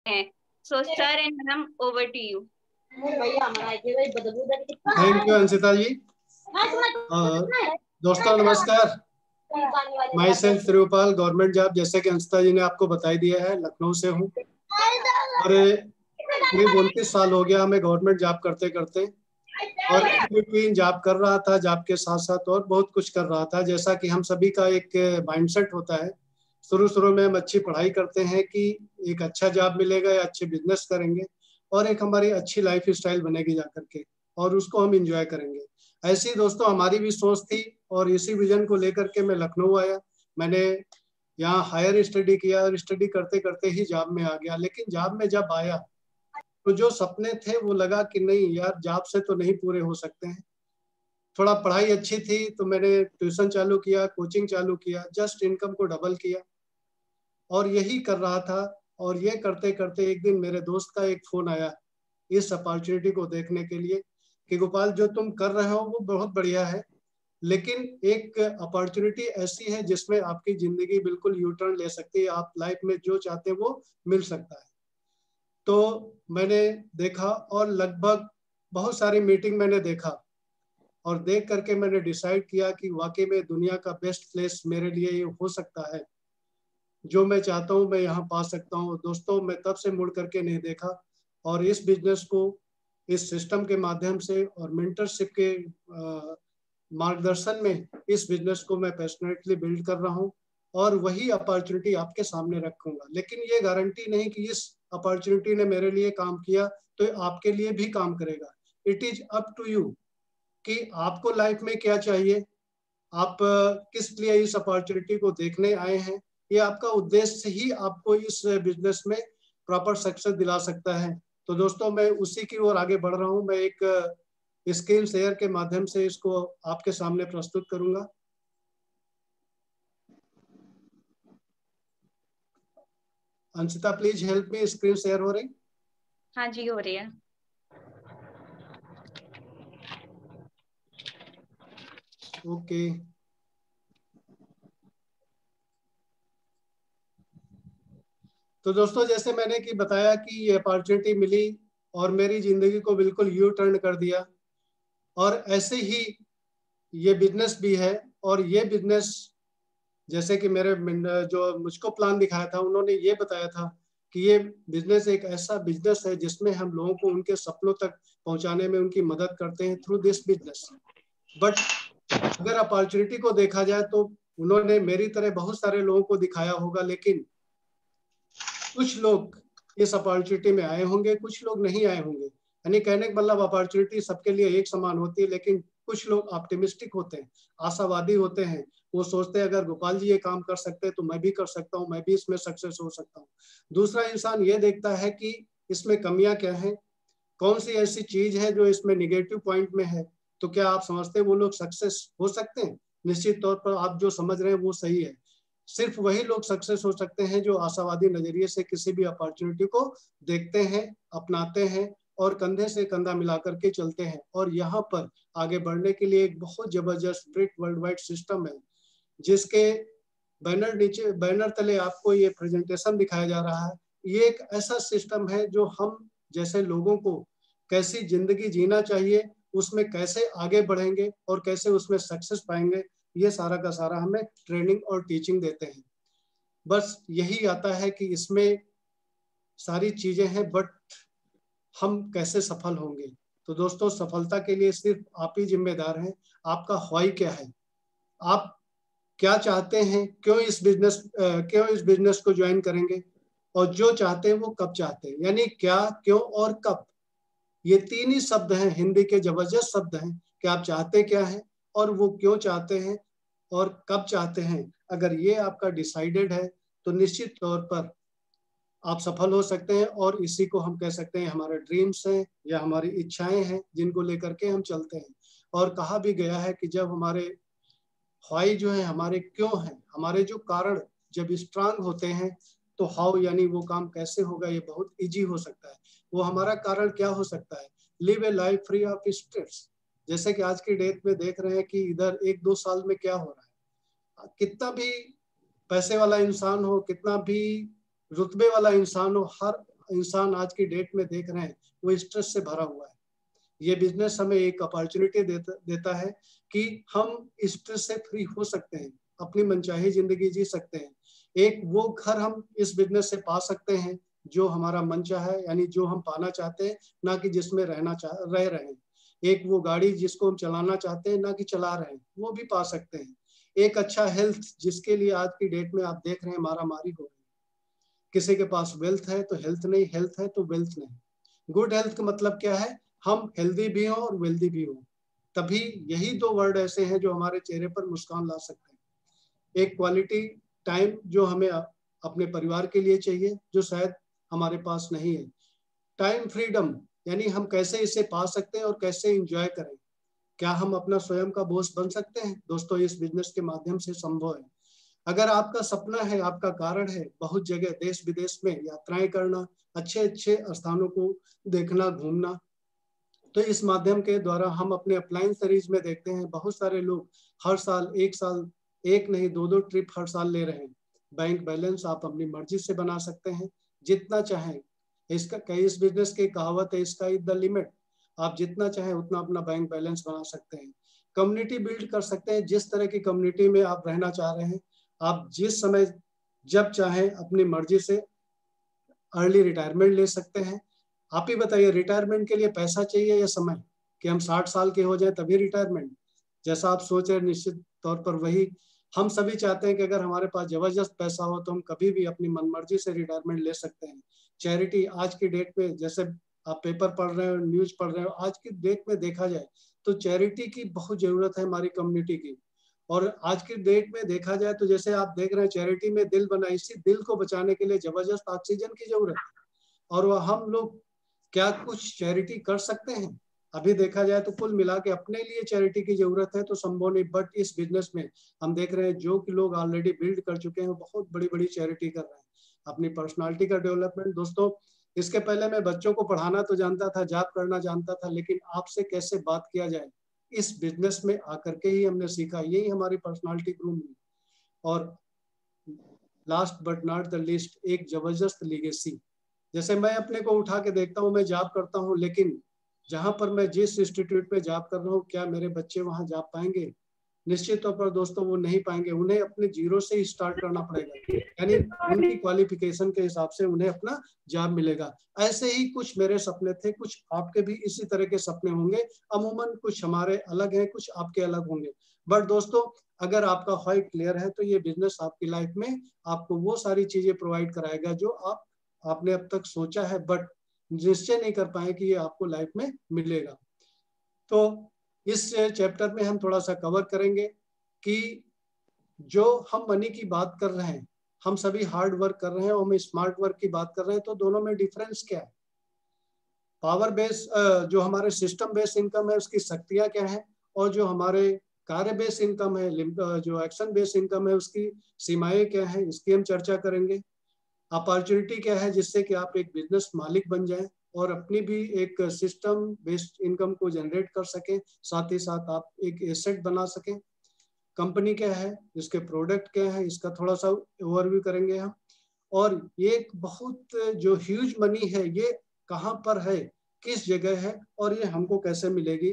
हैं। So sir and ma'am, over to you. Thank you Anshita ji. दोस्तों नमस्कार, myself Tripal, government job, जैसे कि अंशिता जी ने आपको बताई दिया है, लखनऊ से हूँ और करीब 29 साल हो गया हमें गवर्नमेंट जॉब करते करते, और बिटवीन जॉब कर रहा था, जॉब के साथ साथ और बहुत कुछ कर रहा था। जैसा कि हम सभी का एक माइंडसेट होता है, शुरू में हम अच्छी पढ़ाई करते हैं कि एक अच्छा जॉब मिलेगा या अच्छे बिजनेस करेंगे और एक हमारी अच्छी लाइफ स्टाइल बनेगी जा करके, और उसको हम इंजॉय करेंगे। ऐसी ही दोस्तों हमारी भी सोच थी और इसी विजन को लेकर के मैं लखनऊ आया। मैंने यहाँ हायर स्टडी किया और स्टडी करते करते ही जॉब में आ गया। लेकिन जॉब में जब आया तो जो सपने थे वो लगा कि नहीं यार, जॉब से तो नहीं पूरे हो सकते हैं। थोड़ा पढ़ाई अच्छी थी तो मैंने ट्यूशन चालू किया, कोचिंग चालू किया, जस्ट इनकम को डबल किया और यही कर रहा था। और ये करते करते एक दिन मेरे दोस्त का एक फोन आया इस अपॉर्चुनिटी को देखने के लिए कि गोपाल, जो तुम कर रहे हो वो बहुत बढ़िया है, लेकिन एक अपॉर्चुनिटी ऐसी है जिसमें आपकी जिंदगी बिल्कुल यू टर्न ले सकती है, आप लाइफ में जो चाहते हैं वो मिल सकता है। तो मैंने देखा और लगभग बहुत सारी मीटिंग मैंने देखा और देख करके मैंने डिसाइड किया कि वाकई में दुनिया का बेस्ट प्लेस मेरे लिए ये हो सकता है। जो मैं चाहता हूँ मैं यहाँ पा सकता हूँ। दोस्तों मैं तब से मुड़ करके नहीं देखा और इस बिजनेस को इस सिस्टम के माध्यम से और मेंटरशिप के मार्गदर्शन में इस बिजनेस को मैं पैशनेटली बिल्ड कर रहा हूँ और वही अपॉर्चुनिटी आपके सामने रखूंगा। लेकिन ये गारंटी नहीं कि इस अपॉर्चुनिटी ने मेरे लिए काम किया तो आपके लिए भी काम करेगा। It is up to you कि आपको लाइफ में क्या चाहिए, आप किस लिए इस अपॉर्चुनिटी को देखने आए हैं। ये आपका उद्देश्य ही आपको इस बिजनेस में प्रॉपर सक्सेस दिला सकता है। तो दोस्तों मैं उसी की ओर आगे बढ़ रहा हूँ। मैं एक स्क्रीन शेयर के माध्यम से इसको आपके सामने प्रस्तुत करूंगा। Anshita please help me, screen share हो रही? हाँ जी, हो रही है। ओके तो दोस्तों जैसे मैंने कि बताया कि ये अपॉर्चुनिटी मिली और मेरी जिंदगी को बिल्कुल यू टर्न कर दिया। और ऐसे ही ये बिजनेस भी है और ये बिजनेस जैसे कि मेरे जो मुझको प्लान दिखाया था उन्होंने ये बताया था कि ये बिजनेस एक ऐसा बिजनेस है जिसमें हम लोगों को उनके सपनों तक पहुंचाने में उनकी मदद करते हैं थ्रू दिस बिजनेस। बट अगर अपॉर्चुनिटी को देखा जाए तो उन्होंने मेरी तरह बहुत सारे लोगों को दिखाया होगा, लेकिन कुछ लोग इस अपॉर्चुनिटी में आए होंगे, कुछ लोग नहीं आए होंगे। यानी कहने का मतलब अपॉर्चुनिटी सबके लिए एक समान होती है, लेकिन कुछ लोग ऑप्टिमिस्टिक होते हैं, आशावादी होते हैं। वो सोचते हैं अगर गोपाल जी ये काम कर सकते हैं तो मैं भी कर सकता हूँ, मैं भी इसमें सक्सेस हो सकता हूँ। दूसरा इंसान ये देखता है कि इसमें कमियां क्या हैं, कौन सी ऐसी चीज है जो इसमें निगेटिव पॉइंट में है। तो क्या आप समझते हैं वो लोग सक्सेस हो सकते हैं? निश्चित तौर पर आप जो समझ रहे हैं वो सही है। सिर्फ वही लोग सक्सेस हो सकते हैं जो आशावादी नजरिए से किसी भी अपॉर्चुनिटी को देखते हैं, अपनाते हैं और कंधे से कंधा मिलाकर के चलते हैं। और यहाँ पर आगे बढ़ने के लिए एक बहुत जबरदस्त ब्रिट वर्ल्ड वाइड सिस्टम है, जिसके बैनर तले आपको ये प्रेजेंटेशन दिखाया जा रहा है। ये एक ऐसा सिस्टम है जो हम जैसे लोगों को कैसी जिंदगी जीना चाहिए, उसमें कैसे आगे बढ़ेंगे और कैसे उसमें सक्सेस पाएंगे, ये सारा का सारा हमें ट्रेनिंग और टीचिंग देते हैं। बस यही आता है कि इसमें सारी चीजें हैं, बट हम कैसे सफल होंगे। तो दोस्तों सफलता के लिए सिर्फ आप ही जिम्मेदार हैं। आपका व्हाई क्या है, आप क्या चाहते हैं, क्यों इस बिजनेस को ज्वाइन करेंगे, और जो चाहते हैं वो कब चाहते हैं। यानी क्या, क्यों और कब, ये तीन ही शब्द हैं, हिंदी के जबरदस्त शब्द हैं कि आप चाहते क्या हैं और वो क्यों चाहते हैं और कब चाहते हैं। अगर ये आपका डिसाइडेड है तो निश्चित तौर पर आप सफल हो सकते हैं। और इसी को हम कह सकते हैं हमारे ड्रीम्स हैं या हमारी इच्छाएं हैं जिनको लेकर के हम चलते हैं। और कहा भी गया है कि जब हमारे व्हाई जो है, हमारे क्यों हैं, हमारे जो कारण जब स्ट्रांग होते हैं तो हाउ यानी वो काम कैसे होगा ये बहुत इजी हो सकता है। वो हमारा कारण क्या हो सकता है, live A life free of stress. जैसे कि आज की डेट में देख रहे हैं कि इधर 1-2 साल में क्या हो रहा है। कितना भी पैसे वाला इंसान हो, कितना भी रुतबे वाला इंसान हो, इंसान आज की डेट में देख रहे हैं वो स्ट्रेस से भरा हुआ है। ये बिजनेस हमें एक अपॉर्चुनिटी देता है कि हम स्ट्रेस से फ्री हो सकते हैं, अपनी मनचाही जिंदगी जी सकते हैं। एक वो घर हम इस बिजनेस से पा सकते हैं जो हमारा मन चाह है, यानी जो हम पाना चाहते हैं, ना कि जिसमें रह रहे हैं। एक वो गाड़ी जिसको हम चलाना चाहते हैं, ना कि चला रहे हैं, वो भी पा सकते हैं। एक अच्छा हेल्थ, जिसके लिए आज की डेट में आप देख रहे हैं मारा मारी हो रही है। किसी के पास वेल्थ है तो हेल्थ नहीं, हेल्थ है तो वेल्थ नहीं। गुड हेल्थ का मतलब क्या है? हम हेल्दी भी हों और वेल्दी भी हों। तभी यही दो वर्ड ऐसे हैं जो हमारे चेहरे पर मुस्कान ला सकते हैं। एक क्वालिटी टाइम जो हमें अपने परिवार के लिए चाहिए, जो शायद हमारे पास नहीं है। टाइम फ्रीडम, यानी हम कैसे इसे पा सकते हैं और कैसे एंजॉय करें। क्या हम अपना स्वयं का बॉस बन सकते हैं? दोस्तों, इस बिजनेस के माध्यम से संभव है। अगर आपका सपना है, आपका कारण है बहुत जगह देश विदेश में यात्राएं करना, अच्छे अच्छे स्थानों को देखना, घूमना, तो इस माध्यम के द्वारा हम अपने अपलाइन सीरीज में देखते हैं बहुत सारे लोग हर साल एक नहीं दो दो ट्रिप हर साल ले रहे हैं। बैंक बैलेंस आप अपनी मर्जी से बना सकते हैं, जितना चाहें। इसका कई इस बिजनेस की कहावत है, इसका इज द लिमिट। आप जितना चाहें उतना अपना बैंक बैलेंस बना सकते हैं। कम्युनिटी बिल्ड कर सकते हैं, जिस तरह की कम्युनिटी में आप रहना चाह रहे हैं, आप जिस समय जब चाहें अपनी मर्जी से अर्ली रिटायरमेंट ले सकते हैं। आप ही बताइए, रिटायरमेंट के लिए पैसा चाहिए या समय? कि हम 60 साल के हो जाए तभी रिटायरमेंट? जैसा आप सोच रहे हैं निश्चित तौर पर वही हम सभी चाहते हैं कि अगर हमारे पास जबरदस्त पैसा हो तो हम कभी भी अपनी मनमर्जी से रिटायरमेंट ले सकते हैं। चैरिटी आज की डेट में, जैसे आप पेपर पढ़ रहे हो, न्यूज पढ़ रहे हो, आज की डेट में देखा जाए तो चैरिटी की बहुत जरूरत है हमारी कम्युनिटी की। और आज की डेट में देखा जाए तो जैसे आप देख रहे हैं चैरिटी में दिल बना, इसी दिल को बचाने के लिए जबरदस्त ऑक्सीजन की जरूरत है। और वह हम लोग क्या कुछ चैरिटी कर सकते हैं? अभी देखा जाए तो कुल मिला के अपने लिए चैरिटी की जरूरत है तो संभव नहीं। बट इस बिजनेस में हम देख रहे हैं जो कि लोग ऑलरेडी बिल्ड कर चुके हैं, बहुत बड़ी बड़ी चैरिटी कर रहे हैं अपनी पर्सनालिटी का डेवलपमेंट। दोस्तों, इसके पहले मैं बच्चों को पढ़ाना तो जानता था, जॉब करना जानता था, लेकिन आपसे कैसे बात किया जाए इस बिजनेस में आकर के ही हमने सीखा। यही हमारी पर्सनालिटी ग्रूम हुई। और last but not the least, एक जबरदस्त लीगेसी। जैसे मैं अपने को उठा के देखता हूँ, मैं जॉब करता हूँ, लेकिन जहां पर मैं जिस इंस्टीट्यूट में जॉब कर रहा हूँ, क्या मेरे बच्चे वहां जॉब पाएंगे? निश्चित तौर पर दोस्तों वो नहीं पाएंगे। उन्हें अपने जीरो से ही स्टार्ट करना पड़ेगा, यानी उनकी क्वालिफिकेशन के हिसाब से उन्हें अपना जॉब मिलेगा। ऐसे ही कुछ मेरे सपने थे, कुछ आपके भी इसी तरह के सपने होंगे। अमूमन कुछ हमारे अलग हैं, कुछ आपके अलग होंगे। बट दोस्तों, अगर आपका व्हाई क्लियर है तो ये बिजनेस आपकी लाइफ में आपको वो सारी चीजें प्रोवाइड कराएगा जो आपने अब तक सोचा है, बट निश्चय नहीं कर पाए कि ये आपको लाइफ में मिलेगा। तो इस चैप्टर में हम थोड़ा सा कवर करेंगे कि जो हम मनी की बात कर रहे हैं, हम सभी हार्ड वर्क कर रहे हैं और हम स्मार्ट वर्क की बात कर रहे हैं, तो दोनों में डिफरेंस क्या है? पावर बेस जो हमारे सिस्टम बेस्ड इनकम है उसकी शक्तियां क्या है, और जो हमारे कार्य बेस्ड इनकम है, जो एक्शन बेस्ड इनकम है, उसकी सीमाएं क्या है, इसकी हम चर्चा करेंगे। अपॉर्चुनिटी क्या है जिससे कि आप एक बिजनेस मालिक बन जाएं और अपनी भी एक सिस्टम बेस्ड इनकम को जनरेट कर सकें, साथ ही साथ आप एक एसेट बना सकें। कंपनी क्या है, इसके प्रोडक्ट क्या है, इसका थोड़ा सा ओवरव्यू करेंगे हम। और ये एक बहुत जो ह्यूज मनी है, ये कहाँ पर है, किस जगह है, और ये हमको कैसे मिलेगी।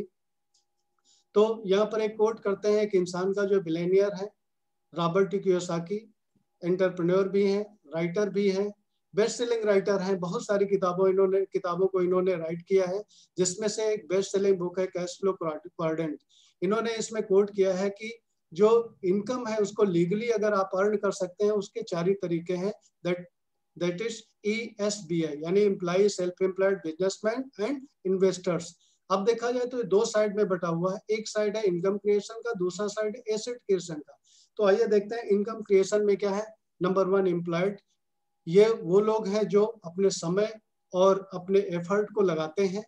तो यहाँ पर एक कोट करते हैं एक इंसान का जो बिलियनियर है, रॉबर्ट कियोसाकी। एंटरप्रेन्योर भी हैं, राइटर भी हैं, बेस्ट सेलिंग राइटर हैं। बहुत सारी किताबों को इन्होंने राइट किया है, जिसमें से एक बेस्ट सेलिंग बुक है कैश फ्लो क्वाड्रेंट। इन्होंने इसमें कोट किया है कि जो इनकम है उसको लीगली अगर आप अर्न कर सकते हैं, उसके 4 ही तरीके हैं। दैट इज ESBI, यानी employ, self employed, businessman and investors. अब देखा जाए तो ये 2 साइड में बटा हुआ है। एक साइड है इनकम क्रिएशन का, दूसरा साइड है एसेट क्रिएशन का। तो आइए देखते हैं इनकम क्रिएशन में क्या है। Number 1, employed. ये वो लोग हैं जो अपने समय और अपने एफर्ट को लगाते हैं,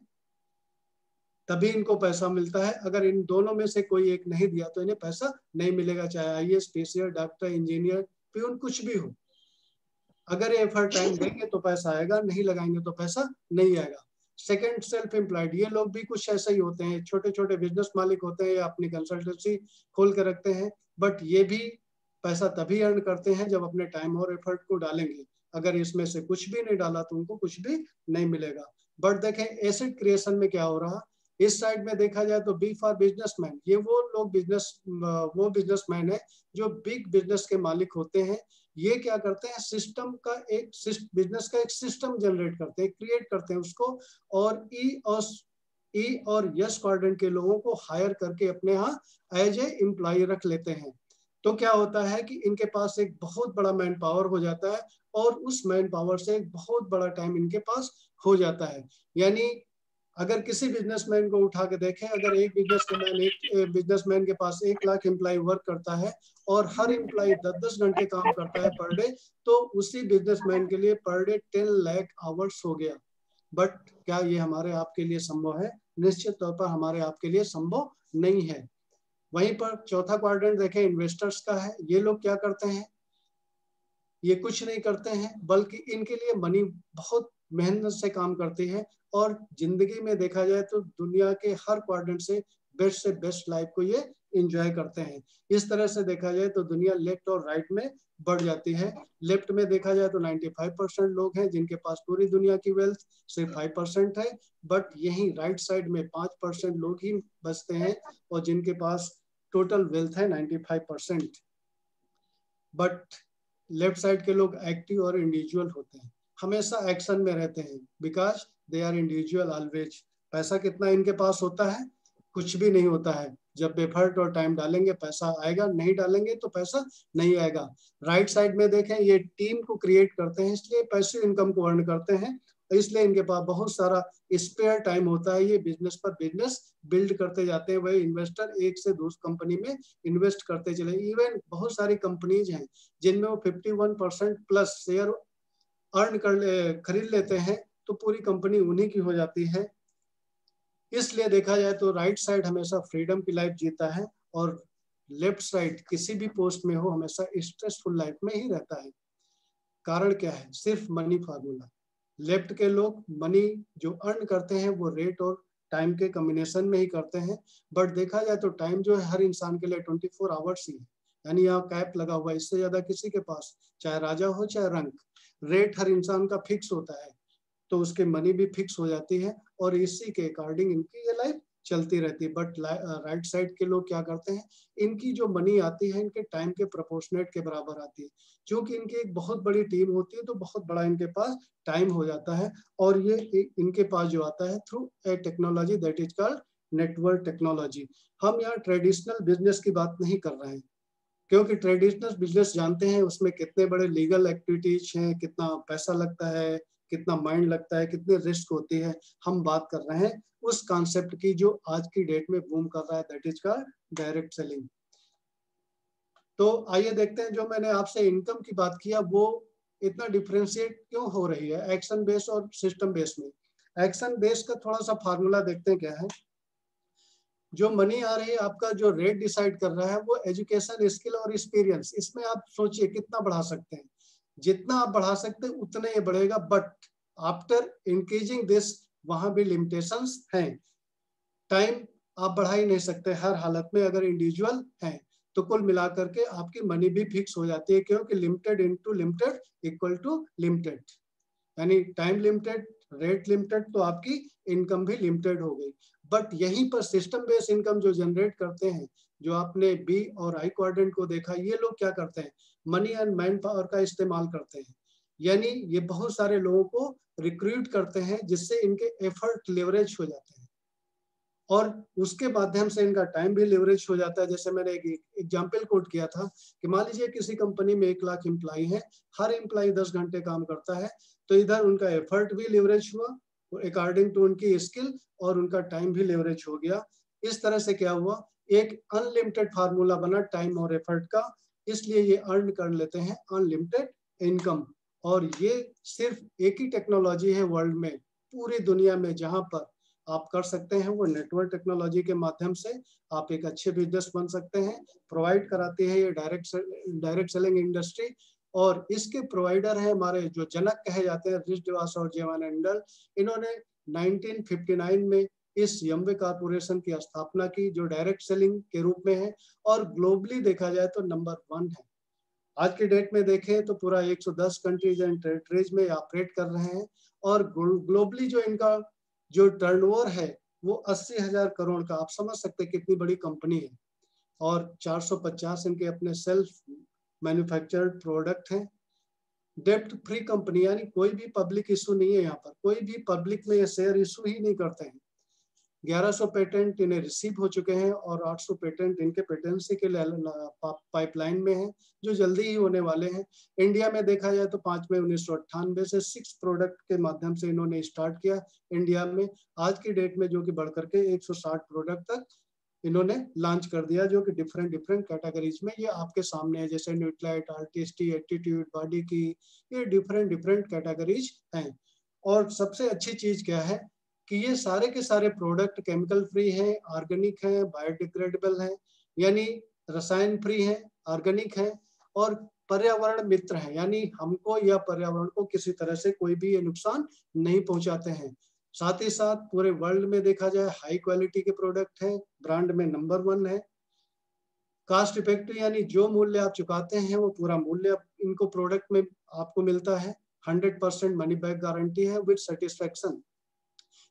तभी इनको पैसा मिलता है। अगर इन दोनों में से कोई एक नहीं दिया तो इन्हें पैसा नहीं मिलेगा, चाहे IAS, PCR, doctor, engineer, peon, कुछ भी हो। अगर एफर्ट टाइम देंगे तो पैसा आएगा, नहीं लगाएंगे तो पैसा नहीं आएगा। Second, self employed. ये लोग भी कुछ ऐसे ही होते हैं, छोटे छोटे बिजनेस मालिक होते हैं या अपनी कंसल्टेंसी खोल के रखते हैं, बट ये भी पैसा तभी अर्न करते हैं जब अपने टाइम और एफर्ट को डालेंगे। अगर इसमें से कुछ भी नहीं डाला तो उनको कुछ भी नहीं मिलेगा। बट देखें एसेट क्रिएशन में क्या हो रहा, इस साइड में देखा जाए तो बी फॉर बिजनेसमैन, ये वो लोग वो बिजनेसमैन है जो बिग बिजनेस के मालिक होते हैं। ये क्या करते हैं, सिस्टम का एक बिजनेस का एक सिस्टम जनरेट करते हैं, क्रिएट करते हैं उसको, और ई और यस क्वाड्रेंट के लोगों को हायर करके अपने यहाँ एज ए एम्प्लॉय रख लेते हैं। तो क्या होता है कि इनके पास एक बहुत बड़ा मैन पावर हो जाता है, और उस मैन पावर से एक बहुत बड़ा टाइम इनके पास हो जाता है। यानी अगर किसी बिजनेसमैन को उठा के देखें, अगर एक बिजनेसमैन के पास 1 लाख एम्प्लॉय वर्क करता है और हर एम्प्लॉय 10-10 घंटे काम करता है पर डे, तो उसी बिजनेसमैन के लिए पर डे 10 लाख आवर्स हो गया। बट क्या ये हमारे आपके लिए संभव है? निश्चित तौर पर हमारे आपके लिए संभव नहीं है। वहीं पर चौथा क्वाड्रेंट देखें, इन्वेस्टर्स का है। ये लोग क्या करते हैं, ये कुछ नहीं करते हैं, बल्कि इनके लिए मनी बहुत मेहनत से काम करती है, और जिंदगी में देखा जाए तो दुनिया के हर क्वाड्रेंट से बेस्ट लाइफ को ये एंजॉय करते हैं। इस तरह से देखा जाए तो दुनिया लेफ्ट और राइट में बढ़ जाती है। लेफ्ट में देखा जाए तो 95% लोग हैं जिनके पास पूरी दुनिया की वेल्थ सिर्फ 5% है, बट यही राइट साइड में 5% लोग ही बचते हैं और जिनके पास टोटल वेल्थ है 95%। बट लेफ्ट साइड के लोग एक्टिव और इंडिविजुअल होते हैं, हमेशा एक्शन में रहते हैं, because they are individual always. पैसा कितना इनके पास होता है? कुछ भी नहीं होता है। जब एफर्ट और टाइम डालेंगे पैसा आएगा, नहीं डालेंगे तो पैसा नहीं आएगा। राइट साइड में देखें, ये टीम को क्रिएट करते हैं, इसलिए पैसिव इनकम को अर्न करते हैं, इसलिए इनके पास बहुत सारा स्पेयर टाइम होता है। ये बिजनेस पर बिजनेस बिल्ड करते जाते हैं। वही इन्वेस्टर एक से दूसरी कंपनी में इन्वेस्ट करते चले। इवन बहुत सारी कंपनीज हैं जिनमें वो 51% प्लस शेयर खरीद लेते हैं, तो पूरी कंपनी उन्हीं की हो जाती है। इसलिए देखा जाए तो राइट साइड हमेशा फ्रीडम की लाइफ जीता है, और लेफ्ट साइड किसी भी पोस्ट में हो हमेशा स्ट्रेसफुल लाइफ में ही रहता है। कारण क्या है? सिर्फ मनी फार्मूला। लेफ्ट के लोग मनी जो अर्न करते हैं वो रेट और टाइम के कॉम्बिनेशन में ही करते हैं। बट देखा जाए तो टाइम जो है हर इंसान के लिए 24 आवर्स ही है, यानी यहाँ कैप लगा हुआ है, इससे ज्यादा किसी के पास, चाहे राजा हो चाहे रंक। रेट हर इंसान का फिक्स होता है, तो उसके मनी भी फिक्स हो जाती है, और इसी के अकॉर्डिंग इनकी ये लाइफ चलती रहती है। बट राइट साइड के लोग क्या करते हैं, इनकी जो मनी आती है इनके टाइम के प्रोपोर्शनेट के बराबर आती है। क्योंकि इनकी एक बहुत बड़ी टीम होती है तो बहुत बड़ा इनके पास टाइम हो जाता है, और ये इनके पास जो आता है through a technology that is called network technology. हम यहाँ ट्रेडिशनल बिजनेस की बात नहीं कर रहे हैं, क्योंकि ट्रेडिशनल बिजनेस जानते हैं उसमें कितने बड़े लीगल एक्टिविटीज हैं, कितना पैसा लगता है, कितना माइंड लगता है, कितनी रिस्क होती है। हम बात कर रहे हैं उस कॉन्सेप्ट की जो आज की डेट में बूम कर रहा है, that is called direct selling. तो आइए देखते हैं, जो मैंने आपसे इनकम की बात किया वो इतना डिफरेंशिएट क्यों हो रही है एक्शन बेस और सिस्टम बेस में। एक्शन बेस का थोड़ा सा फार्मूला देखते हैं क्या है। जो मनी आ रही है, आपका जो रेट डिसाइड कर रहा है वो एजुकेशन, स्किल और एक्सपीरियंस। इसमें आप सोचिए कितना बढ़ा सकते हैं, जितना आप बढ़ा सकते हैं उतना ये बढ़ेगा। बट आफ्टर इंक्रीजिंग दिस वहां भी लिमिटेशंस हैं। टाइम आप बढ़ा ही नहीं सकते हर हालत में, अगर इंडिविजुअल हैं तो कुल मिलाकर के आपकी मनी भी फिक्स हो जाती है, क्योंकि limited into limited equal to limited, यानी टाइम लिमिटेड, रेट लिमिटेड, तो आपकी इनकम भी लिमिटेड हो गई। बट यहीं पर सिस्टम बेस्ड इनकम जो जनरेट करते हैं, जो आपने बी और आई क्वाड्रेंट को देखा, ये लोग क्या करते हैं, मनी एंड मैन पावर का इस्तेमाल करते हैं। यानी ये बहुत सारे लोगों को रिक्रूट करते हैं जिससे इनके एफर्ट लेवरेज हो जाते हैं, और उसके माध्यम से इनका टाइम भी लेवरेज हो जाता है। जैसे मैंने एक एग्जाम्पल कोट किया था कि मान लीजिए किसी कंपनी में 1 लाख एम्प्लॉय है, हर एम्प्लॉय 10 घंटे काम करता है, तो इधर उनका एफर्ट भी लेवरेज हुआ अकॉर्डिंग टू उनकी स्किल, और उनका टाइम भी लेवरेज हो गया। इस तरह से क्या हुआ, एक अनलिमिटेड फार्मूला बना टाइम और एफर्ट का, इसलिए ये अर्न कर लेते हैं अनलिमिटेड इनकम। और ये सिर्फ एक ही टेक्नोलॉजी है वर्ल्ड में, पूरी दुनिया में जहां पर आप कर सकते हैं वो नेटवर्क टेक्नोलॉजी के माध्यम से आप एक अच्छे बिजनेस बन सकते हैं। प्रोवाइड कराती है ये डायरेक्ट सेलिंग इंडस्ट्री, और इसके प्रोवाइडर है हमारे जो जनक कहे जाते हैं, रिच डिवास और जेवानंदल। इन्होंने 1959 में इस यम्वे कारपोरेशन की स्थापना की, जो डायरेक्ट सेलिंग के रूप में है, और ग्लोबली देखा जाए तो नंबर 1 है। आज की डेट में देखें तो पूरा 110 कंट्रीज एंड टेरिटरीज में ऑपरेट कर रहे हैं और ग्लोबली जो इनका जो टर्नओवर है वो 80,000 करोड़ का, आप समझ सकते हैं कितनी बड़ी कंपनी है। और 450 इनके अपने सेल्फ मैन्युफैक्चर्ड प्रोडक्ट हैं। डेप्ट फ्री कंपनी, यानी कोई भी पब्लिक इशू नहीं है, यहाँ पर कोई भी पब्लिक में ये शेयर इशू ही नहीं करते हैं। 1100 पेटेंट इन्हें रिसीव हो चुके हैं और 800 पेटेंट इनके पेटेंसी के पाइपलाइन में हैं, जो जल्दी ही होने वाले हैं। इंडिया में देखा जाए तो 5 मई 1998 से 6 प्रोडक्ट के माध्यम से इन्होंने स्टार्ट किया इंडिया में, आज की डेट में जो कि बढ़ करके 160 प्रोडक्ट तक इन्होंने लॉन्च कर दिया, जो कि डिफरेंट डिफरेंट कैटेगरीज में ये आपके सामने है, जैसे न्यूट्राइट, आर्टिस्टी, एटीट्यूड, बॉडी की, ये डिफरेंट डिफरेंट कैटेगरीज हैं। और सबसे अच्छी चीज क्या है कि ये सारे के सारे प्रोडक्ट केमिकल फ्री हैं, ऑर्गेनिक हैं, बायोडिग्रेडेबल हैं, यानी रसायन फ्री हैं, ऑर्गेनिक हैं और पर्यावरण मित्र हैं, यानी हमको या पर्यावरण को किसी तरह से कोई भी ये नुकसान नहीं पहुंचाते हैं। साथ ही साथ पूरे वर्ल्ड में देखा जाए हाई क्वालिटी के प्रोडक्ट हैं, ब्रांड में नंबर 1 है। कास्ट इफेक्टिव, यानी जो मूल्य आप चुकाते हैं वो पूरा मूल्य इनको प्रोडक्ट में आपको मिलता है। 100% मनी बैक गारंटी है विद सेटिस्फेक्शन,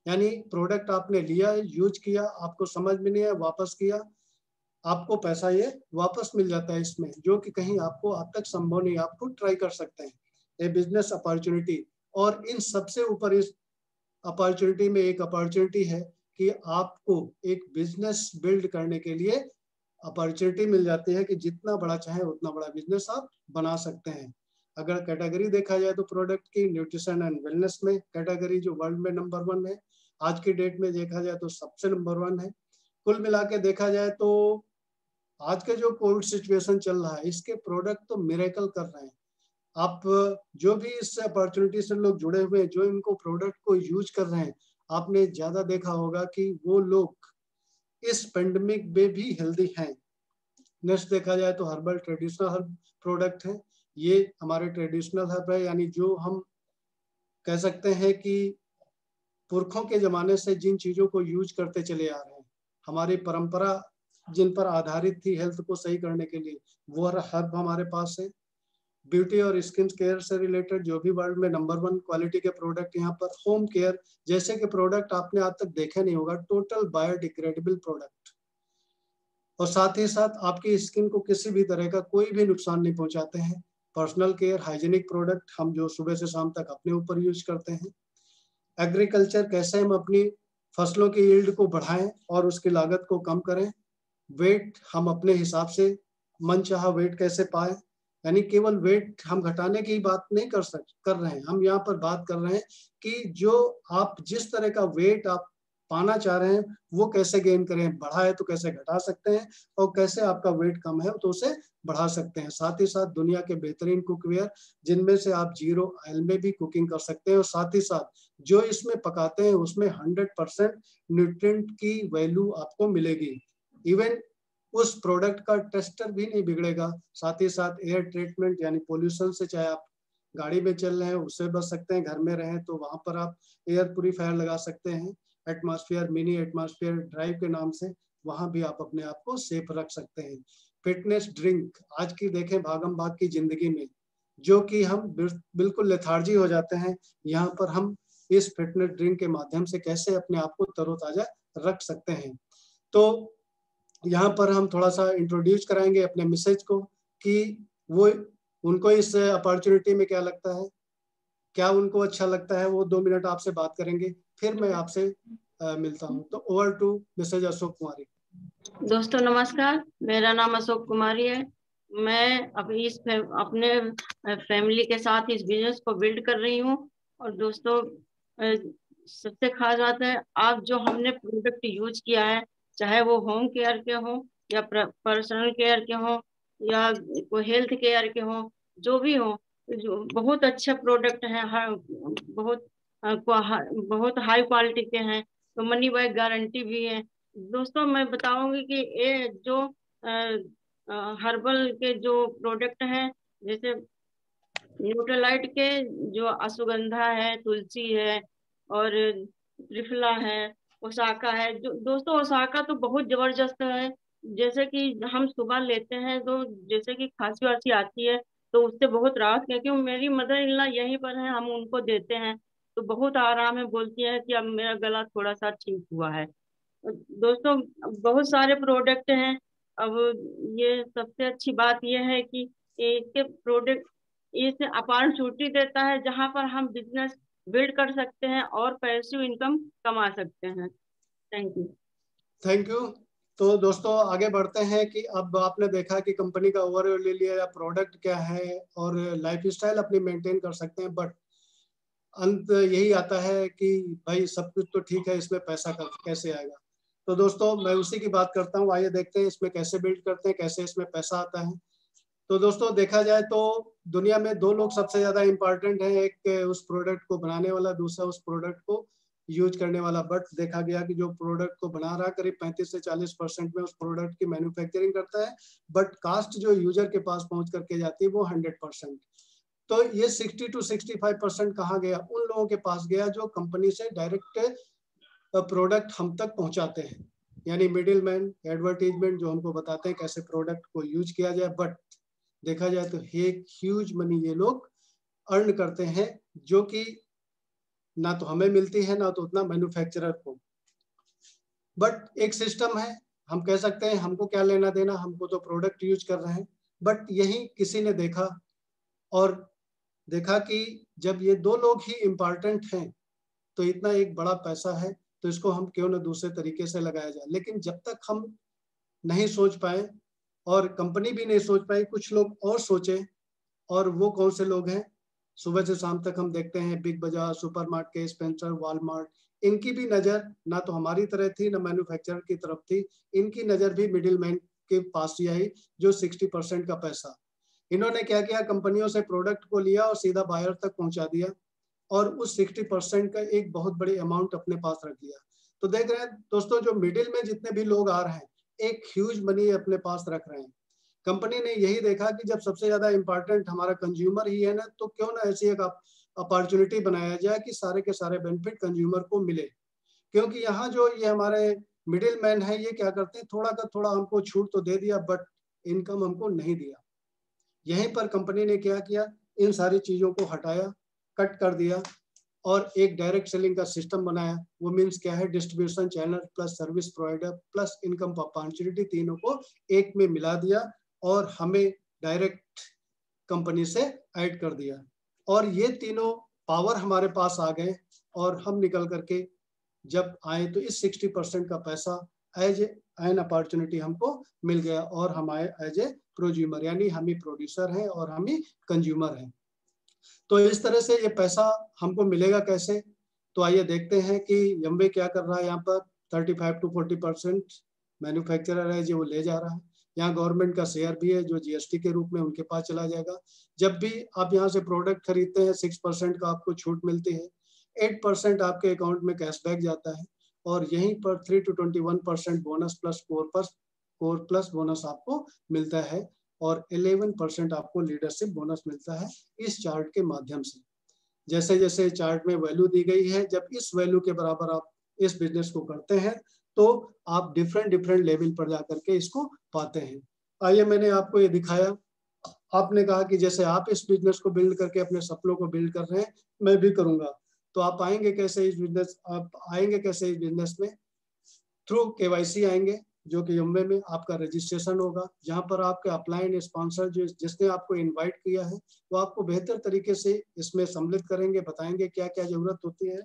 यानी प्रोडक्ट आपने लिया, यूज किया, आपको समझ में नहीं आया, वापस किया, आपको पैसा ये वापस मिल जाता है इसमें, जो कि कहीं आपको अब तक संभव नहीं, आप खुद ट्राई कर सकते हैं। ये बिजनेस अपॉर्चुनिटी, और इन सबसे ऊपर इस अपॉर्चुनिटी में एक अपॉर्चुनिटी है कि आपको एक बिजनेस बिल्ड करने के लिए अपॉर्चुनिटी मिल जाती है कि जितना बड़ा चाहे उतना बड़ा बिजनेस आप बना सकते हैं। अगर कैटेगरी देखा जाए तो प्रोडक्ट की न्यूट्रिशन एंड वेलनेस में कैटेगरी जो वर्ल्ड में नंबर 1 है, आज की डेट में देखा जाए तो सबसे नंबर 1 है। कुल मिला के देखा जाए तो आज के जो कोविड सिचुएशन चल रहा है, इसके प्रोडक्ट तो मिरेकल कर रहे हैं। आप जो भी इस अपॉर्चुनिटी से लोग जुड़े हुए हैं, जो इनको प्रोडक्ट को यूज कर रहे हैं, आपने ज्यादा देखा होगा कि वो लोग इस पेंडेमिक में भी हेल्दी हैं। नेक्स्ट देखा जाए तो हर्बल ट्रेडिशनल हर्ब प्रोडक्ट है। ये हमारे ट्रेडिशनल हर्ब है, यानी जो हम कह सकते हैं कि पुरखों के जमाने से जिन चीजों को यूज करते चले आ रहे हैं, हमारी परंपरा जिन पर आधारित थी हेल्थ को सही करने के लिए, वो हर्ब हमारे पास है। ब्यूटी और स्किन केयर से रिलेटेड जो भी वर्ल्ड में नंबर 1 क्वालिटी के प्रोडक्ट यहाँ पर। होम केयर जैसे कि प्रोडक्ट आपने आज तक देखा नहीं होगा, टोटल बायोडिग्रेडेबल प्रोडक्ट, और साथ ही साथ आपकी स्किन को किसी भी तरह का कोई भी नुकसान नहीं पहुंचाते हैं। पर्सनल केयर हाइजीनिक प्रोडक्ट हम जो सुबह से शाम तक अपने ऊपर यूज करते हैं। एग्रीकल्चर, कैसे हम अपनी फसलों की यील्ड को बढ़ाएं और उसकी लागत को कम करें। वेट हम अपने हिसाब से मनचाहा वेट कैसे पाए, यानी केवल वेट हम घटाने की बात नहीं कर रहे हैं, हम यहाँ पर बात कर रहे हैं कि जो आप जिस तरह का वेट आप पाना चाह रहे हैं वो कैसे गेन करें, बढ़ा है तो कैसे घटा सकते हैं, और कैसे आपका वेट कम है तो उसे बढ़ा सकते हैं। साथ ही साथ दुनिया के बेहतरीन कुकवेयर जिनमें से आप 0 ऑयल में भी कुकिंग कर सकते हैं, और साथ ही साथ जो इसमें पकाते हैं उसमें 100% न्यूट्रिएंट की वैल्यू आपको मिलेगी। इवन उस प्रोडक्ट का टेस्टर भी नहीं बिगड़ेगा। साथ ही साथ एयर ट्रीटमेंट, यानी पोल्यूशन से, चाहे आप गाड़ी में चल रहे हैं उससे बच सकते हैं, घर में रहें तो वहां पर आप एयर प्यूरीफायर लगा सकते हैं, एटमॉस्फेयर, मिनी एटमॉस्फेयर ड्राइव के नाम से, वहां भी आप अपने आप को सेफ रख सकते हैं। फिटनेस ड्रिंक, आज की देखें भागम भाग की जिंदगी में जो कि हम बिल्कुल लेथार्जी हो जाते हैं, यहाँ पर हम इस फिटनेस ड्रिंक के माध्यम से कैसे अपने आप को तरोताजा रख सकते हैं। तो यहाँ पर हम थोड़ा सा इंट्रोड्यूस कराएंगे अपने मिसेज को कि वो उनको इस अपॉर्चुनिटी में क्या लगता है, क्या उनको अच्छा लगता है, वो 2 मिनट आपसे बात करेंगे, फिर मैं आपसे मिलता हूँ। तो ओवर टू मिसेज अशोक कुमारी। दोस्तों नमस्कार, मेरा नाम अशोक कुमारी है। मैं अभी अपने फैमिली के साथ इस बिजनेस को बिल्ड कर रही हूँ। और दोस्तों सबसे खास बात है, आप जो हमने प्रोडक्ट यूज किया है, चाहे वो होम केयर के हो या पर्सनल केयर के हो या कोई हेल्थ केयर के हो, जो भी हो, जो बहुत अच्छा प्रोडक्ट है, हर बहुत हाई क्वालिटी के हैं, तो मनी बैक गारंटी भी है। दोस्तों मैं बताऊंगी कि ये जो हर्बल के जो प्रोडक्ट हैं, जैसे न्यूट्रलाइट के जो अश्वगंधा है, तुलसी है और त्रिफला है, ओसाका है। जो दोस्तों ओसाका तो बहुत जबरदस्त है। जैसे कि हम सुबह लेते हैं तो जैसे कि खांसी वासी आती है तो उससे बहुत राहत, क्योंकि मेरी मदर इन लॉ यहीं पर है, हम उनको देते हैं तो बहुत आराम है। बोलती है कि अब मेरा गला थोड़ा सा ठीक हुआ है। दोस्तों, बहुत सारे प्रोडक्ट हैं। अब ये सबसे अच्छी बात यह है कि इसके प्रोडक्ट इस अपॉर्चुनिटी देता है जहां पर हम बिजनेस बिल्ड कर सकते हैं और पैसिव इनकम कमा सकते हैं। Thank you. Thank you. तो दोस्तों आगे बढ़ते हैं कि अब आपने देखा कि कंपनी का ओवरव्यू ले लिया, या प्रोडक्ट क्या है और लाइफस्टाइल अपनी मेंटेन कर सकते हैं, बट अंत यही आता है कि भाई सब कुछ तो ठीक है, इसमें पैसा कैसे आएगा। तो दोस्तों मैं उसी की बात करता हूँ। आइए देखते हैं इसमें कैसे बिल्ड करते हैं, कैसे इसमें पैसा आता है। तो दोस्तों देखा जाए तो दुनिया में दो लोग सबसे ज्यादा इंपॉर्टेंट हैं, एक उस प्रोडक्ट को बनाने वाला, दूसरा उस प्रोडक्ट को यूज करने वाला। बट देखा गया कि जो प्रोडक्ट को बना रहा है करीब 35 से 40% में उस प्रोडक्ट की मैन्युफैक्चरिंग करता है, बट कास्ट जो यूजर के पास पहुंच करके जाती है वो 100%। तो ये 60 to 65% कहाँ गया? उन लोगों के पास गया जो कंपनी से डायरेक्ट प्रोडक्ट हम तक पहुंचाते हैं, यानी मिडिल मैन, एडवर्टीजमेंट जो हमको बताते हैं कैसे प्रोडक्ट को यूज किया जाए। बट देखा जाए तो एक ह्यूज मनी ये लोग अर्न करते हैं, जो कि ना तो हमें मिलती है ना तो उतना मैन्युफैक्चरर को। बट एक सिस्टम है, हम कह सकते हैं हमको क्या लेना देना, हमको तो प्रोडक्ट यूज कर रहे हैं। बट यही किसी ने देखा और देखा कि जब ये दो लोग ही इम्पॉर्टेंट हैं तो इतना एक बड़ा पैसा है, तो इसको हम क्यों ना दूसरे तरीके से लगाया जाए। लेकिन जब तक हम नहीं सोच पाए और कंपनी भी नहीं सोच पाई, कुछ लोग और सोचे। और वो कौन से लोग हैं? सुबह से शाम तक हम देखते हैं बिग बाजार, सुपरमार्केट, स्पेंसर, वॉलमार्ट, इनकी भी नजर ना तो हमारी तरह थी ना मैन्युफैक्चरर की तरफ थी। इनकी नजर भी मिडिल मैन के पास ही आई, जो 60% का पैसा। इन्होंने क्या किया, कंपनियों से प्रोडक्ट को लिया और सीधा बायर तक पहुंचा दिया और उस 60% का एक बहुत बड़ी अमाउंट अपने पास रख लिया। तो देख रहे हैं दोस्तों, जो मिडिल में जितने भी लोग आ रहे हैं, एक ह्यूज मनी अपने पास रख रहे हैं। कंपनी ने यही देखा कि जब सबसे ज्यादा इंपॉर्टेंट हमारा कंज्यूमर ही है ना, तो क्यों ना ऐसी एक अपॉर्चुनिटी बनाया जाए कि सारे के सारे बेनिफिट कंज्यूमर को मिले। क्योंकि यहाँ जो ये हमारे मिडिल मैन है, ये क्या करते हैं, थोड़ा का थोड़ा हमको छूट तो दे दिया बट इनकम हमको नहीं दिया। यहीं पर कंपनी ने क्या किया, इन सारी चीजों को हटाया, कट कर दिया और एक डायरेक्ट सेलिंग का सिस्टम बनाया। वो मीन्स क्या है, distribution channel plus service provider plus income opportunity, तीनों को एक में मिला दिया और हमें डायरेक्ट कंपनी से ऐड कर दिया। और ये तीनों पावर हमारे पास आ गए और हम निकल करके जब आए तो इस 60% का पैसा एज एन अपॉर्चुनिटी हमको मिल गया और हम आए एज ए प्रोज्यूमर, यानी हम ही प्रोड्यूसर हैं और हम ही कंज्यूमर हैं। तो इस तरह से ये पैसा हमको मिलेगा कैसे? तो आइए देखते हैं कि यम्वे क्या कर रहा है। यहाँ पर 35 to 40% मैन्युफैक्चरर है जो वो ले जा रहा है। यहाँ गवर्नमेंट का शेयर भी है जो जीएसटी के रूप में उनके पास चला जाएगा। जब भी आप यहाँ से प्रोडक्ट खरीदते हैं 6% का आपको छूट मिलती है, 8% आपके अकाउंट में कैशबैक जाता है और यहीं पर 3 to 21% bonus plus core plus bonus आपको मिलता है और 11% आपको लीडरशिप बोनस मिलता है इस चार्ट के माध्यम से। जैसे जैसे चार्ट में वैल्यू दी गई है, जब इस वैल्यू के बराबर आप इस बिजनेस को करते हैं तो आप डिफरेंट लेवल पर जाकर के इसको पाते हैं। आइए मैंने आपको ये दिखाया। आपने कहा कि जैसे आप इस बिजनेस को बिल्ड करके अपने सपनों को बिल्ड कर रहे हैं, मैं भी करूंगा। तो आप आएंगे कैसे इस बिजनेस में? थ्रू केवाईसी आएंगे, जो कि यम्वे में आपका रजिस्ट्रेशन होगा, जहां पर आपके अपलाइन स्पॉन्सर जो जिसने आपको इनवाइट किया है वो आपको बेहतर तरीके से इसमें सम्मिलित करेंगे, बताएंगे क्या क्या जरूरत होती है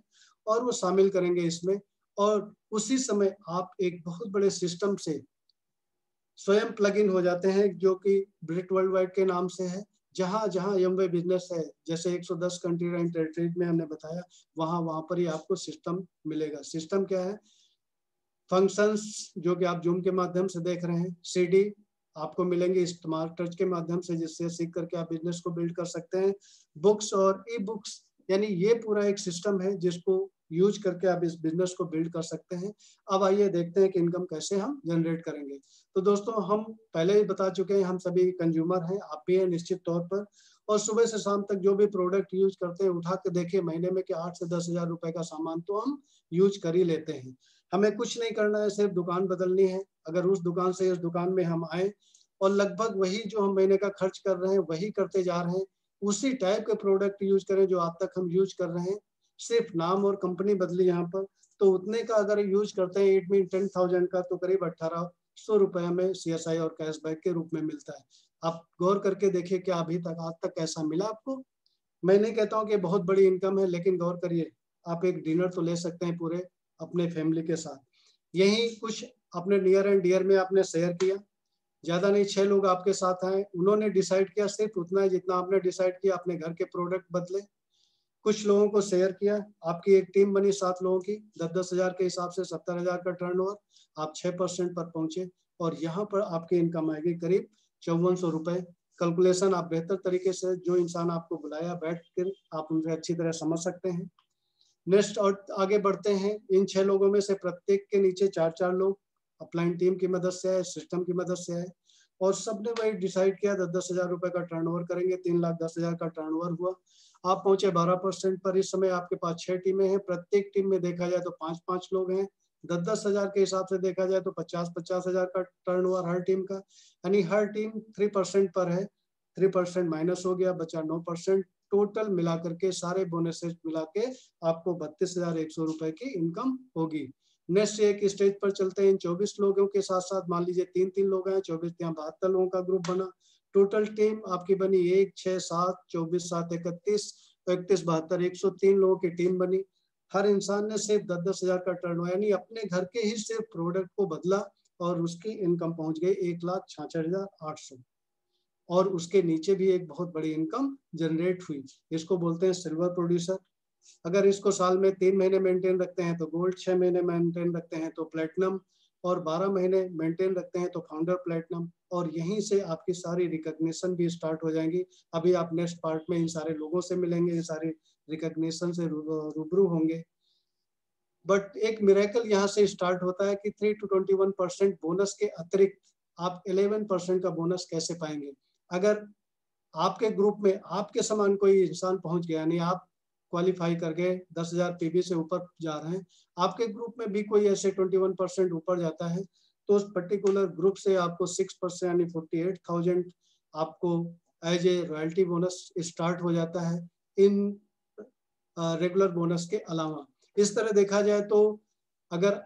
और वो शामिल करेंगे इसमें। और उसी समय आप एक बहुत बड़े सिस्टम से स्वयं प्लग इन हो जाते हैं, जो कि ब्रिट वर्ल्ड वाइड के नाम से है। जहां जहां यम्वे बिजनेस है, जैसे 110 कंट्री एंड टेरिटरीज में हमने बताया, वहां पर ही आपको सिस्टम मिलेगा। सिस्टम क्या है? फंक्शंस जो कि आप जूम के माध्यम से देख रहे हैं, सीडी आपको मिलेंगे स्मार्ट टच के माध्यम से, जिससे सीख करके आप बिजनेस को बिल्ड कर सकते हैं। बुक्स और ई बुक्स, यानी ये पूरा एक सिस्टम है जिसको यूज करके आप इस बिजनेस को बिल्ड कर सकते हैं। अब आइए देखते हैं कि इनकम कैसे हम जनरेट करेंगे। तो दोस्तों हम पहले ही बता चुके हैं, हम सभी कंज्यूमर हैं, आप भी हैं निश्चित तौर पर। और सुबह से शाम तक जो भी प्रोडक्ट यूज करते हैं, उठा के देखिए महीने में कि 8 से 10 हजार रुपए का सामान तो हम यूज कर ही लेते हैं। हमें कुछ नहीं करना है, सिर्फ दुकान बदलनी है। अगर उस दुकान से इस दुकान में हम आए और लगभग वही जो हम महीने का खर्च कर रहे हैं वही करते जा रहे हैं। उसी टाइप के प्रोडक्ट यूज करें जो आज तक हम यूज कर रहे हैं, सिर्फ नाम और कंपनी बदली यहाँ पर। तो उतने का अगर यूज करते हैं 8 मीन 10,000 का, तो करीब 1800 रुपये में CSI और कैशबैक के रूप में मिलता है। आप गौर करके देखिए क्या अभी तक आज तक कैसा मिला आपको। मैं नहीं कहता हूँ कि बहुत बड़ी इनकम है, लेकिन गौर करिए, आप एक डिनर तो ले सकते हैं पूरे अपने फैमिली के साथ। यही कुछ अपने नियर एंड डियर में आपने शेयर किया, ज्यादा नहीं, 6 लोग आपके साथ आए, उन्होंने डिसाइड किया सिर्फ उतना है जितना आपने डिसाइड किया, अपने घर के प्रोडक्ट बदले, कुछ लोगों को शेयर किया, आपकी एक टीम बनी 7 लोगों की, 10-10 हजार के हिसाब से 70 हजार का टर्नओवर, आप 6% पर पहुंचे और यहाँ पर आपकी इनकम आएगी करीब 5400 रुपए। कैलकुलेशन आप बेहतर तरीके से, जो इंसान आपको बुलाया बैठ कर आप उनसे अच्छी तरह समझ सकते हैं। नेक्स्ट और आगे बढ़ते हैं। इन 6 लोगों में से प्रत्येक के नीचे 4-4 लोग अपलाइन टीम की मदद से आए, सिस्टम की मदद से आए और सबने वही डिसाइड किया 10-10 हजार रुपए का टर्नओवर करेंगे। 3,10,000 का टर्नओवर हुआ। आप पहुंचे 12% पर। इस समय आपके पास 6 टीमें हैं, प्रत्येक टीम में देखा जाए तो 5-5 लोग हैं। 10-10 हजार के हिसाब से देखा जाए तो 50-50 हजार का टर्नओवर हर टीम का, यानी हर टीम 3% पर है। 3% माइनस हो गया, बचा 9%। टोटल मिला करके सारे बोनसेस मिला के आपको 32,100 रुपए की इनकम होगी। नेक्स्ट एक स्टेज पर चलते हैं। इन 24 लोगों के साथ साथ मान लीजिए 3-3 लोग हैं, 24 यहाँ 72 लोगों का ग्रुप बना। टोटल टीम आपकी बनी 1, 6, 7, 24, 7, 31, 31, 72, 103 लोगों की टीम बनी। हर इंसान ने सिर्फ 10-10 हजार का टर्न, यानी अपने घर के ही सिर्फ प्रोडक्ट को बदला और उसकी इनकम पहुंच गई 1,66,800। और उसके नीचे भी एक बहुत बड़ी इनकम जनरेट हुई। इसको बोलते हैं सिल्वर प्रोड्यूसर। अगर इसको साल में 3 महीने मेंटेन रखते हैं तो गोल्ड, 6 महीने मेंटेन रखते हैं तो प्लेटिनम, और 12 महीने मेंटेन रखते हैं तो फाउंडर प्लेटिनम। और यहीं से आपकी सारी रिकॉग्निशन भी स्टार्ट हो जाएंगी। अभी आप नेक्स्ट पार्ट में इन सारे लोगों से मिलेंगे, इन सारी रिकॉग्निशन से रूबरू होंगे। बट एक मिरेकल यहाँ से स्टार्ट होता है कि 3 to 21% बोनस के अतिरिक्त आप 11% का बोनस कैसे पाएंगे। अगर आपके ग्रुप में आपके समान कोई इंसान पहुंच गया, यानी आप क्वालिफाई कर गए, 10,000 PB से ऊपर जा रहे हैं, आपके ग्रुप में भी कोई ऐसे 21% ऊपर जाता है, तो उस पर्टिकुलर ग्रुप से आपको 6% यानी 48,000 आपको as a royalty bonus start हो जाता है, इन रेगुलर बोनस के अलावा। इस तरह देखा जाए तो अगर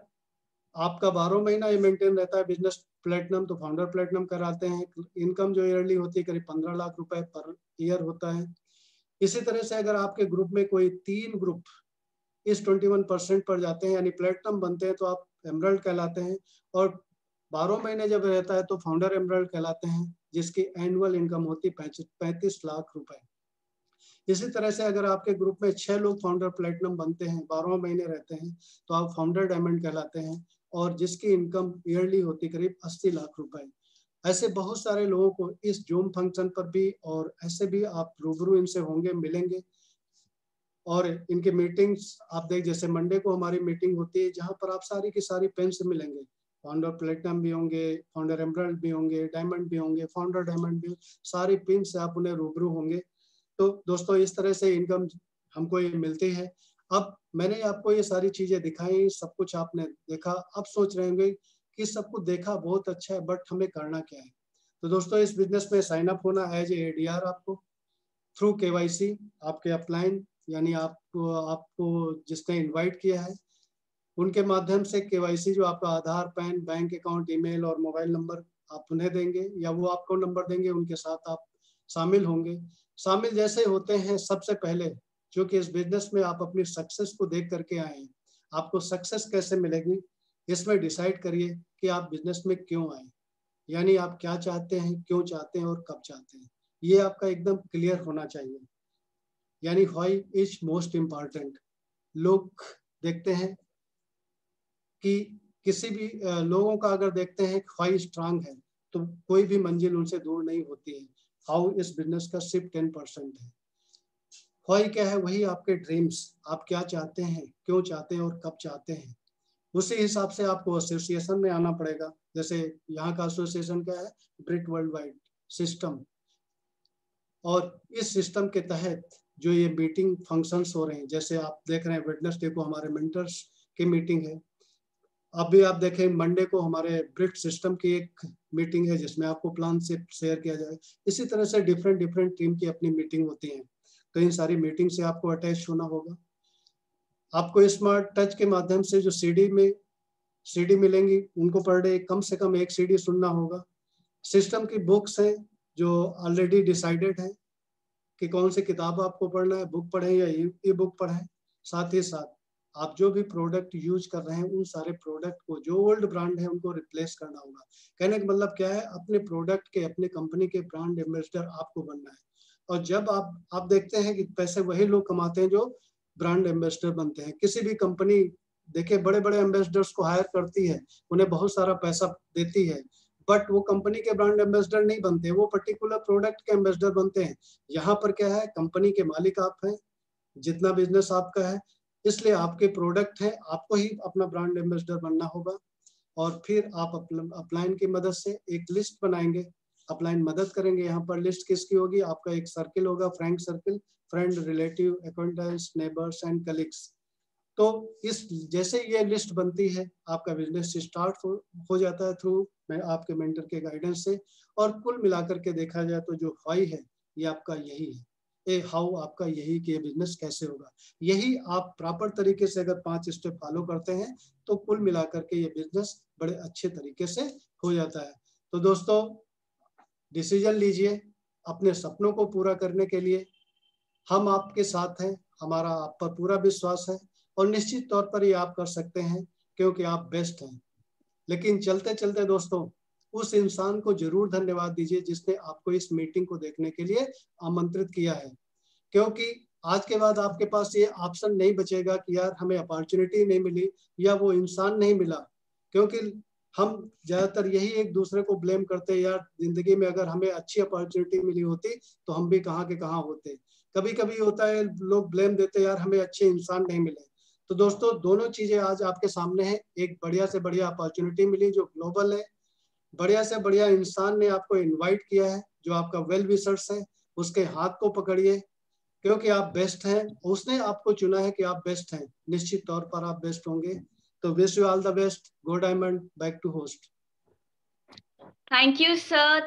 आपका 12 महीना ये मेंटेन रहता है बिजनेस प्लेटिनम, तो फाउंडर प्लेटिनम कराते हैं। इनकम जो ईयरली होती है करीब 15 लाख रुपए पर ईयर होता है। इसी तरह से अगर आपके ग्रुप में कोई 3 ग्रुप इस 21% पर जाते हैं यानी प्लेटिनम बनते हैं, तो आप एमरल्ड कहलाते हैं। और 12 महीने जब रहता है तो फाउंडर एमरल्ड कहलाते हैं, जिसकी एनुअल इनकम होती है 35 लाख रुपए। इसी तरह से अगर आपके ग्रुप में 6 लोग फाउंडर प्लेटिनम बनते हैं, 12 महीने रहते हैं, तो आप फाउंडर डायमंड कहलाते हैं, और जिसकी इनकम ईयरली होती करीब 80 लाख रुपए। ऐसे बहुत सारे लोगों को इस जूम फंक्शन पर भी और ऐसे भी आप रूबरू इनसे होंगे, मिलेंगे। और इनके मीटिंग्स आप देख, जैसे मंडे को हमारी मीटिंग होती है जहां पर आप सारी की सारी पेन से मिलेंगे। फाउंडर प्लेटिनम भी होंगे, फाउंडर एमरल्ड भी होंगे, डायमंड भी होंगे, फाउंडर डायमंड भी, सारी पिन से आप उन्हें रूबरू होंगे। तो दोस्तों इस तरह से इनकम हमको ये मिलती है। अब मैंने आपको ये सारी चीजें दिखाई, सब कुछ आपने देखा। अब सोच रहे होंगे कि सब कुछ देखा बहुत अच्छा है, बट हमें करना क्या है। तो दोस्तों इस बिजनेस में साइन अप होना एज ए ADR आपको थ्रू KYC, आपके अपलाइन यानी आपको जिसने इनवाइट किया है उनके माध्यम से KYC, जो आपका आधार, पैन, बैंक अकाउंट, ईमेल और मोबाइल नंबर आप उन्हें देंगे या वो आपको नंबर देंगे, उनके साथ आप शामिल होंगे। शामिल जैसे होते हैं, सबसे पहले जो कि इस बिजनेस में आप अपनी सक्सेस को देख करके आए हैं, आपको सक्सेस कैसे मिलेगी इसमें डिसाइड करिए कि आप बिजनेस में क्यों आए, यानी आप क्या चाहते हैं, क्यों चाहते हैं और कब चाहते हैं। ये आपका एकदम क्लियर होना चाहिए, यानी व्हाई इज मोस्ट इम्पॉर्टेंट। लोग देखते हैं कि किसी भी लोगों का अगर देखते हैं व्हाई स्ट्रांग है तो कोई भी मंजिल उनसे दूर नहीं होती है। हाउ इस बिजनेस का सिर्फ 10% है। व्हाई क्या है, वही आपके ड्रीम्स, आप क्या चाहते हैं, क्यों चाहते हैं और कब चाहते हैं। उसी हिसाब से आपको एसोसिएशन में आना पड़ेगा। जैसे यहाँ का एसोसिएशन क्या है, ब्रिट वर्ल्ड वाइड सिस्टम, और इस सिस्टम के तहत जो ये मीटिंग फंक्शंस हो रहे हैं, जैसे आप देख रहे हैं वेडनेसडे को हमारे मेंटर्स की मीटिंग है, अभी आप देखें मंडे को हमारे ब्रिट सिस्टम की एक मीटिंग है जिसमें आपको प्लान से शेयर किया जाए। इसी तरह से डिफरेंट डिफरेंट टीम की अपनी मीटिंग होती है, तो इन सारी मीटिंग से आपको अटैच होना होगा। आपको स्मार्ट टच के माध्यम से जो सीडी मिलेंगी उनको पर डे कम से कम एक सीडी सुनना होगा। सिस्टम की बुक्स हैं जो ऑलरेडी डिसाइडेड है कि कौन सी किताब आपको पढ़ना है, बुक पढ़ें या ई बुक पढ़ें। साथ ही साथ आप जो भी प्रोडक्ट यूज कर रहे हैं उन सारे प्रोडक्ट को जो ओल्ड ब्रांड है उनको रिप्लेस करना होगा। कहने का मतलब क्या है, अपने प्रोडक्ट के, अपने कंपनी के ब्रांड एम्बेसडर आपको बनना है। और जब आप देखते हैं कि पैसे वही लोग कमाते हैं जो ब्रांड एम्बेसडर बनते हैं। किसी भी कंपनी देखिए बड़े बड़े एम्बेसडर्स को हायर करती है, उन्हें बहुत सारा पैसा देती है, बट वो कंपनी के ब्रांड एम्बेसडर नहीं बनते, वो पर्टिकुलर प्रोडक्ट के एम्बेसडर बनते हैं। यहाँ पर क्या है, कंपनी के मालिक आप हैं, जितना बिजनेस आपका है, इसलिए आपके प्रोडक्ट है, आपको ही अपना ब्रांड एम्बेसडर बनना होगा। और फिर आप अपलाइन की मदद से एक लिस्ट बनाएंगे, अपलाइन मदद करेंगे। यहाँ पर लिस्ट किसकी होगी, आपका एक सर्किल होगा, friend circle, friend, relative, अक्वाइंटेंस, neighbours and colleagues. तो इस जैसे ये लिस्ट बनती है आपका बिजनेस स्टार्ट हो जाता है थ्रू आपके मेंटर के गाइडेंस से। और कुल मिलाकर के देखा जाए तो जो व्हाई है ये आपका यही है, ए हाउ आपका यही कि ये बिजनेस कैसे होगा। यही आप प्रॉपर तरीके से अगर 5 स्टेप फॉलो करते हैं तो कुल मिलाकर के ये बिजनेस बड़े अच्छे तरीके से हो जाता है। तो दोस्तों डिसीजन लीजिए अपने सपनों को पूरा करने के लिए। हम आपके साथ हैं, हमारा आप पर पूरा विश्वास है और निश्चित तौर पर ये आप कर सकते हैं क्योंकि आप बेस्ट हैं। लेकिन चलते चलते दोस्तों उस इंसान को जरूर धन्यवाद दीजिए जिसने आपको इस मीटिंग को देखने के लिए आमंत्रित किया है, क्योंकि आज के बाद आपके पास ये ऑप्शन नहीं बचेगा कि यार हमें अपॉर्चुनिटी नहीं मिली या वो इंसान नहीं मिला। क्योंकि हम ज्यादातर यही एक दूसरे को ब्लेम करते हैं, यार जिंदगी में अगर हमें अच्छी अपॉर्चुनिटी मिली होती तो हम भी कहाँ के कहाँ होते। कभी कभी होता है लोग ब्लेम देते यार हमें अच्छे इंसान नहीं मिले। तो दोस्तों दोनों चीजें आज आपके सामने है, एक बढ़िया से बढ़िया अपॉर्चुनिटी मिली जो ग्लोबल है, बढ़िया से बढ़िया इंसान ने आपको इनवाइट किया है जो आपका वेल विशर्स है, उसके हाथ को पकड़िए क्योंकि आप बेस्ट हैं, उसने आपको चुना है कि आप बेस्ट हैं, निश्चित तौर पर आप बेस्ट होंगे। तो wish you all the best. Go diamond, back to host. Thank you sir.